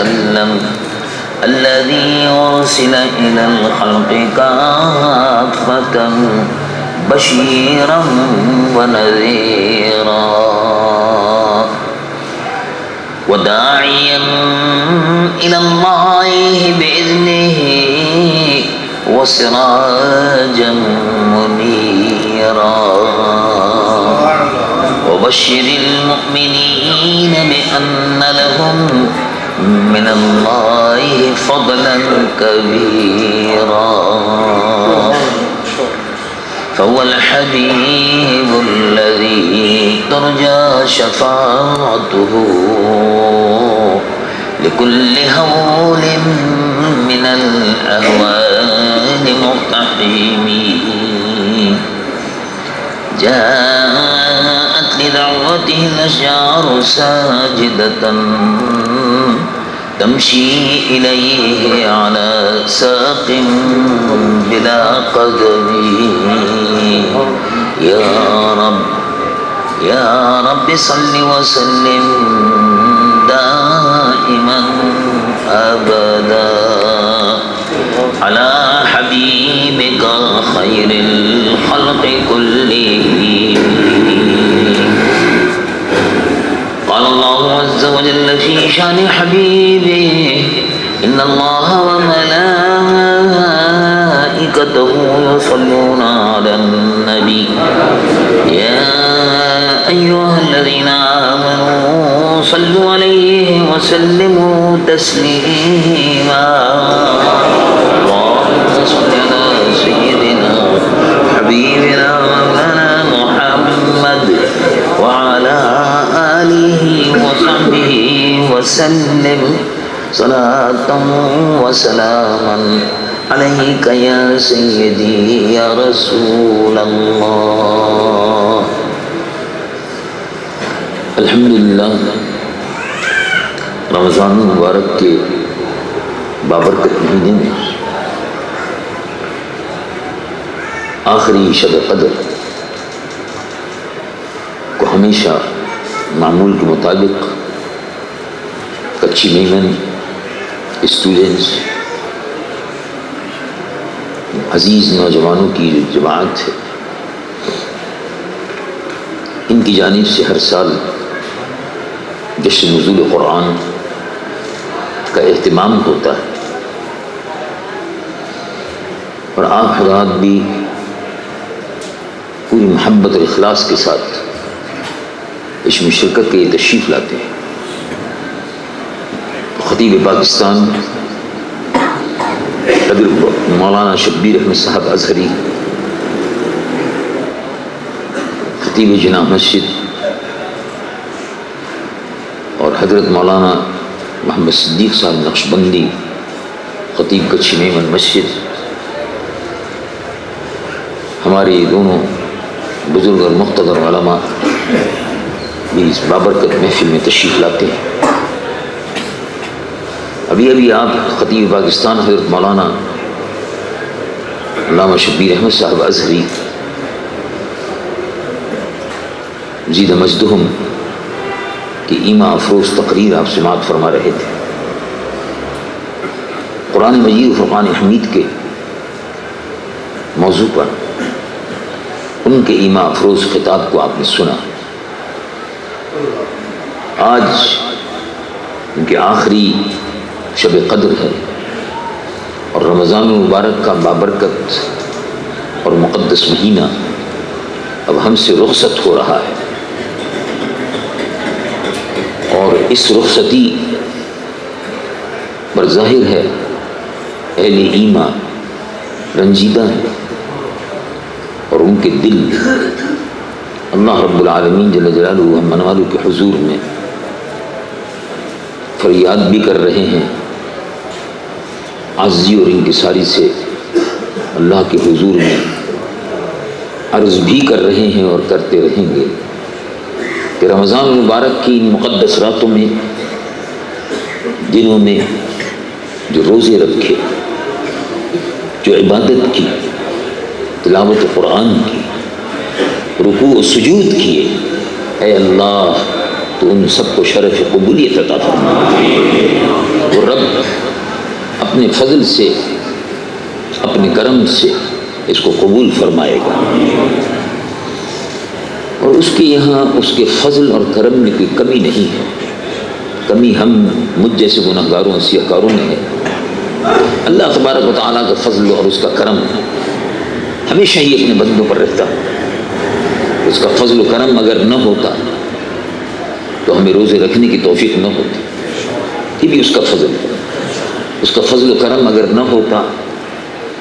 وسلم الذي أرسل إلى الخلق كافة بشيرا ونذيرا وداعيا إلى الله بإذنه وسراجا منيرا وبشر المؤمنين بأن لهم من الله فضلا كبيرا فهو الحبيب الذي ترجى شفاعته لكل هول من الأهوال مقتحم جاءت لدعوته الأشجار ساجدة تمشي إليه على ساق بلا قدم يا رب صل وسلم دائما أبدا على حبيبك خير الخلق كلهم. قال الله عز وجل في شان حبيبه إن الله وملائكته يصلون على النبي يا أيها الذين آمنوا صلوا عليه وسلموا تسليما اللهم صل على سيدنا حبيبنا مولانا محمد وعلى آله وصحبه وسلم صلاة وسلاما عليك يا سيدي يا رسول الله. الحمدللہ رمضان مبارک کے بابرکت مہینے میں آخری شب قدر کو ہمیشہ معمول کے مطابق کچی میمن اسٹوڈنٹس عزیز نوجوانوں کی جو جماعت ہے ان کی جانب سے ہر سال جشن نزول قرآن کا اہتمام ہوتا ہے اور آپ حضرات بھی پوری محبت اور اخلاص کے ساتھ اس میں شرکت کے لیے تشریف لاتے ہیں. خطیب پاکستان حضرت مولانا شبیر احمد صاحب ازہری، خطیب جناح مسجد، اور حضرت مولانا محمد صدیق صاحب نقشبندی خطیب کچی میمن مسجد، ہمارے دونوں بزرگ اور مقتدر علماء بھی اس بابرکت محفل میں تشریف لاتے ہیں. ابھی آپ خطیب پاکستان حضرت مولانا علامہ شبیر احمد صاحب ازہری زید مجدہم کی ایمان افروز تقریر آپ سماعت فرما رہے تھے. قرآن مجید و فرقان حمید کے موضوع پر ان کے ایمان افروز خطاب کو آپ نے سنا. آج ان کے آخری شب قدر ہے اور رمضان المبارک کا بابرکت اور مقدس مہینہ اب ہم سے رخصت ہو رہا ہے، اور اس رخصتی پر ظاہر ہے اہل ایمان رنجیدہ ہیں اور ان کے دل اللہ رب العالمین جل جلالہ و من والو کے حضور میں فریاد بھی کر رہے ہیں، عاجزی اور انکساری سے اللہ کے حضور میں عرض بھی کر رہے ہیں اور کرتے رہیں گے کہ رمضان المبارک کی ان مقدس راتوں میں، دنوں میں جو روزے رکھے، جو عبادت کی، تلاوت قرآن کی، رکوع و سجود کیے، اے اللہ تو ان سب کو شرف قبولیت عطا فرما، تو رب اپنے فضل سے اپنے کرم سے اس کو قبول فرمائے گا، اور اس کے یہاں اس کے فضل اور کرم میں کوئی کمی نہیں ہے۔ کمی ہم مجھ جیسے گناہگاروں سیاہکاروں میں ہے۔ اللہ تبارک و تعالیٰ کا فضل اور اس کا کرم ہمیشہ ہی اپنے بندوں پر رہتا ہے۔ اس کا فضل و کرم اگر نہ ہوتا تو ہمیں روزے رکھنے کی توفیق نہ ہوتی، یہ بھی اس کا فضل ہے۔ اس کا فضل و کرم اگر نہ ہوتا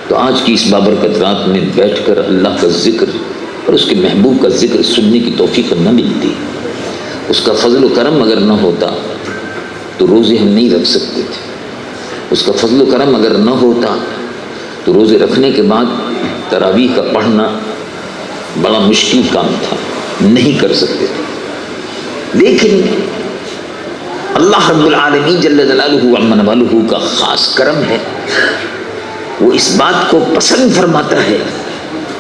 تو آج کی اس بابرکت رات میں بیٹھ کر اللہ کا ذکر اور اس کے محبوب کا ذکر سننے کی توفیق نہ ملتی۔ اس کا فضل و کرم اگر نہ ہوتا تو روزے ہم نہیں رکھ سکتے تھے۔ اس کا فضل و کرم اگر نہ ہوتا تو روزے رکھنے کے بعد تراویح کا پڑھنا بڑا مشکل کام تھا، نہیں کر سکتے تھے۔ لیکن اللہ رب العالمین جل جلالہ عمن والہ کا خاص کرم ہے، وہ اس بات کو پسند فرماتا ہے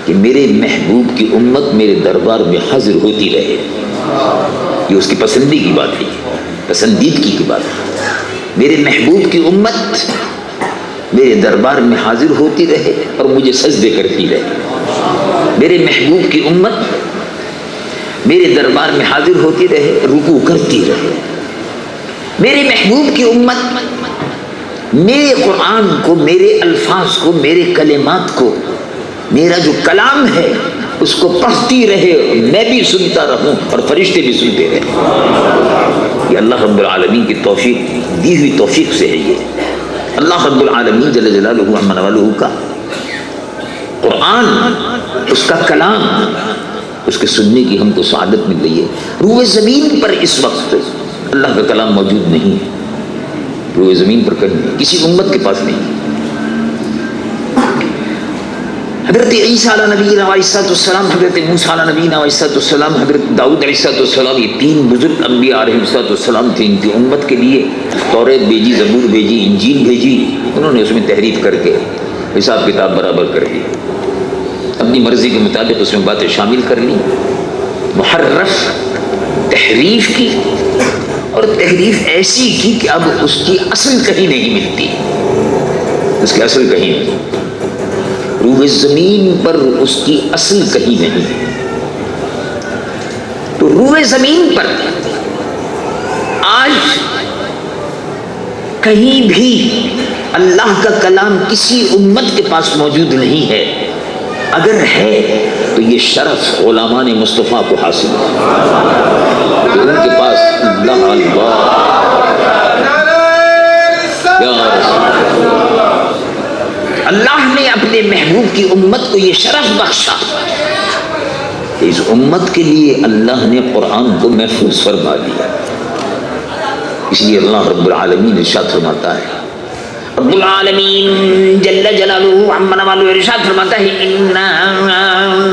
کہ میرے محبوب کی امت میرے دربار میں حاضر ہوتی رہے۔ یہ اس کی پسندی کی بات ہے، پسندیدگی کی بات ہے۔ میرے محبوب کی امت میرے دربار میں حاضر ہوتی رہے اور مجھے سجدے کرتی رہے۔ میرے محبوب کی امت میرے دربار میں حاضر ہوتی رہے، رکوع کرتی رہے۔ میرے محبوب کی امت میرے قرآن کو، میرے الفاظ کو، میرے کلمات کو، میرا جو کلام ہے اس کو پڑھتی رہے، میں بھی سنتا رہوں اور فرشتے بھی سنتے رہے۔ یہ اللہ رب العالمین کی توفیق، دی ہوئی توفیق سے ہے۔ یہ اللہ رب العالمین جل جلالہ عمن والہ کا قرآن، اس کا کلام، اس کے سننے کی ہم کو سعادت مل رہی ہے۔ روئے زمین پر اس وقت اللہ کا کلام موجود نہیں ہے، روئے زمین پر کہیں نہیں، کسی امت کے پاس نہیں۔ حضرت عیسیٰ علیہ نبینا علیہ السلام، حضرت موسیٰ علیہ نبینا علیہ السلام، حضرت داؤد علیہ السلام، یہ تین بزرگ انبیاء علیہ السلام تھے۔ ان کی امت کے لیے توریت بھیجی، زبور بھیجی، انجیل بھیجی، انہوں نے اس میں تحریف کر کے حساب کتاب برابر کر دی، اپنی مرضی کے مطابق اس میں باتیں شامل کر لی، محرف تحریف کی، اور تحریف ایسی کی کہ اب اس کی اصل کہیں نہیں ملتی، اس کی اصل کہیں نہیں، روح زمین پر اس کی اصل کہیں نہیں۔ تو روح زمین پر آج کہیں بھی اللہ کا کلام کسی امت کے پاس موجود نہیں ہے، اگر ہے تو یہ شرف غلامان مصطفیٰ کو حاصل ہے کہ ان کے پاس اللہ اللہ نے اپنے محبوب کی امت کو یہ شرف بخشا کہ اس امت کے لیے اللہ نے قرآن کو محفوظ فرما دیا۔ اس لیے اللہ رب العالمین ارشاد فرماتا ہے، رب العالمین جل جلالہ عمن والہ ارشاد فرماتا ہے، انا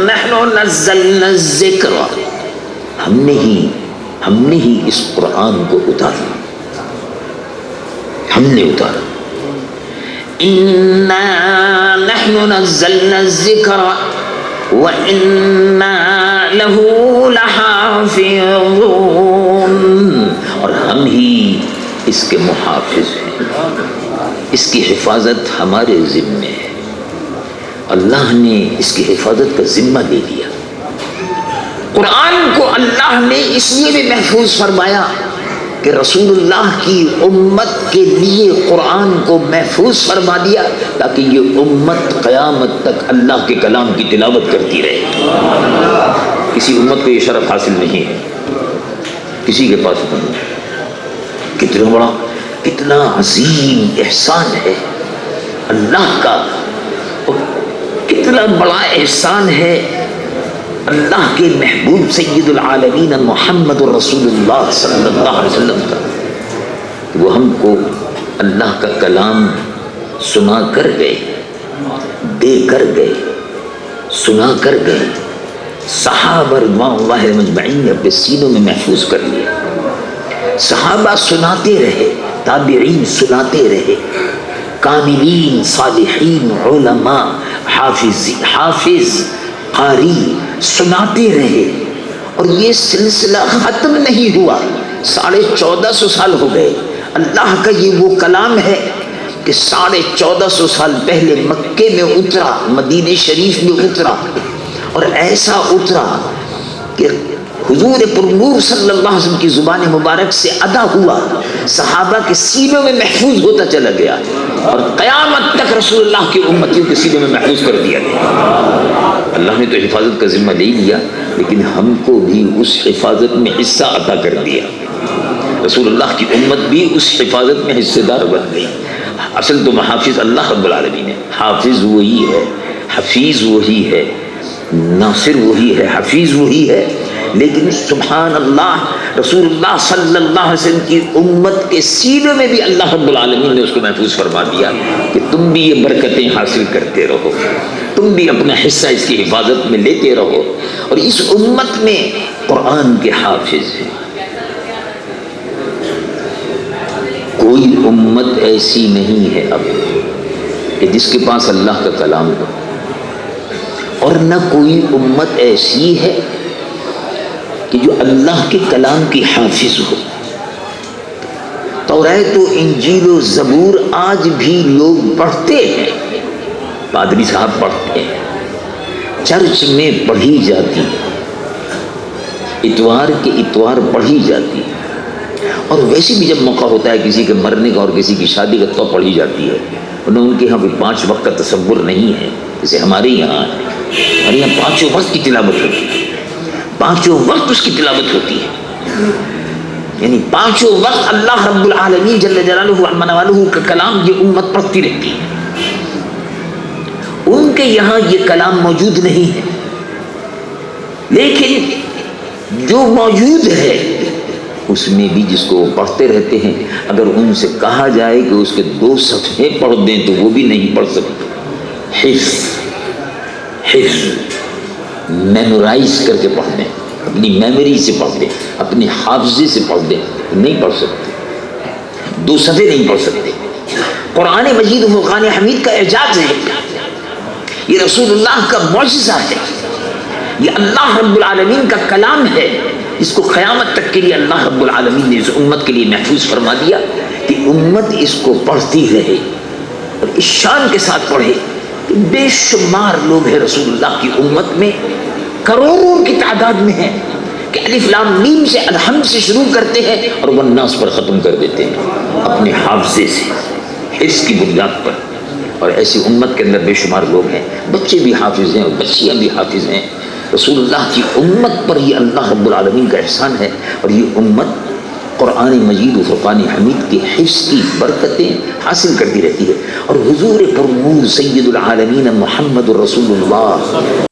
نحن نزلنا الذکر، ہم نے ہی اس قرآن کو اتارا، ہم نے اتارا۔ انا نحن نزلنا الذکر وَإِنَّا لَهُ لَحَافِظُونَ، اور ہم ہی اس کے محافظ ہیں، اس کی حفاظت ہمارے ذمے ہے۔ اللہ نے اس کی حفاظت کا ذمہ دے دیا۔ قرآن کو اللہ نے اس لیے بھی محفوظ فرمایا کہ رسول اللہ کی امت کے لیے قرآن کو محفوظ فرما دیا تاکہ یہ امت قیامت تک اللہ کے کلام کی تلاوت کرتی رہے۔ کسی امت کو یہ شرف حاصل نہیں ہے، کسی کے پاس نہیں۔ کتنا بڑا، کتنا عظیم احسان ہے اللہ کا، اور کتنا بڑا احسان ہے اللہ کے محبوب سید العالمین محمد رسول اللہ صلی اللہ علیہ وسلم کا، وہ ہم کو اللہ کا کلام سنا کر گئے، دے کر گئے، سنا کر گئے۔ صحابہ رضوان اللہ مجمعین نے اپنے سینوں میں محفوظ کر لیا۔ صحابہ سناتے رہے، تابعین سناتے رہے، کاملین، صالحین، علماء، حافظ، قاری سناتے رہے، اور یہ سلسلہ ختم نہیں ہوا۔ 1450 سال ہو گئے، اللہ کا یہ وہ کلام ہے کہ 1450 سال پہلے مکے میں اترا، مدینہ شریف میں اترا، اور ایسا اترا کہ حضور پر نور صلی اللہ علیہ وسلم کی زبان مبارک سے ادا ہوا، صحابہ کے سینوں میں محفوظ ہوتا چلا گیا، اور قیامت تک رسول اللہ کی امتیوں کے سینے میں محفوظ کر دیا گیا۔ اللہ نے تو حفاظت کا ذمہ لے لیا، لیکن ہم کو بھی اس حفاظت میں حصہ عطا کر دیا۔ رسول اللہ کی امت بھی اس حفاظت میں حصے دار بن گئی۔ اصل تو محافظ اللہ رب العالمین ہے، حافظ وہی ہے، حفیظ وہی ہے، ناصر وہی ہے، حفیظ وہی ہے، لیکن سبحان اللہ رسول اللہ صلی اللہ علیہ وسلم کی امت کے سینوں میں بھی اللہ رب العالمین نے اس کو محفوظ فرما دیا کہ تم بھی یہ برکتیں حاصل کرتے رہو، تم بھی اپنا حصہ اس کی حفاظت میں لیتے رہو۔ اور اس امت میں قرآن کے حافظ ہیں۔ کوئی امت ایسی نہیں ہے اب کہ جس کے پاس اللہ کا کلام ہو، اور نہ کوئی امت ایسی ہے کہ جو اللہ کے کلام کی حافظ ہو۔ توریت و انجیل و زبور آج بھی لوگ پڑھتے ہیں، پادری صاحب پڑھتے ہیں، چرچ میں پڑھی جاتی ہے، اتوار کے اتوار پڑھی جاتی ہے، اور ویسے بھی جب موقع ہوتا ہے کسی کے مرنے کا اور کسی کی شادی کا تو پڑھی جاتی ہے۔ ان کے یہاں کوئی 5 وقت کا تصور نہیں ہے جیسے ہمارے یہاں ہے، ہمارے یہاں 5 وقت کی تلاوت ہوتی ہے، 5 وقت اس کی تلاوت ہوتی ہے، یعنی 5 وقت اللہ رب العالمین جل جلالہ عما والہ کا کلام یہ امت پڑھتی رہتی ہے۔ ان کے یہاں یہ کلام موجود نہیں ہے، لیکن جو موجود ہے اس میں بھی جس کو وہ پڑھتے رہتے ہیں، اگر ان سے کہا جائے کہ اس کے 2 صفحے پڑھ دیں تو وہ بھی نہیں پڑھ سکتے۔ حفظ میمورائز کر کے پڑھ دیں، اپنی میموری سے پڑھ دیں، اپنے حافظے سے پڑھ دیں، نہیں پڑھ سکتے، 2 صفحے نہیں پڑھ سکتے۔ قرآن مجید و فرقان حمید کا اعجاز ہے، یہ رسول اللہ کا معجزہ ہے، یہ اللہ رب العالمین کا کلام ہے، اس کو قیامت تک کے لیے اللہ رب العالمین نے اس امت کے لیے محفوظ فرما دیا کہ امت اس کو پڑھتی رہے، اور اس شان کے ساتھ پڑھے کہ بے شمار لوگ ہیں رسول اللہ کی امت میں، کروڑوں کی تعداد میں ہیں کہ الف لام میم سے الحمد سے شروع کرتے ہیں اور والناس پر ختم کر دیتے ہیں اپنے حافظے سے، حفظ کی بنیاد پر۔ اور ایسی امت کے اندر بے شمار لوگ ہیں، بچے بھی حافظ ہیں اور بچیاں بھی حافظ ہیں۔ رسول اللہ کی امت پر یہ اللہ رب العالمین کا احسان ہے، اور یہ امت قرآن مجید و فرقان حمید کے حفظ کی برکتیں حاصل کرتی رہتی ہے، اور حضور پر نور سید العالمین محمد رسول اللہ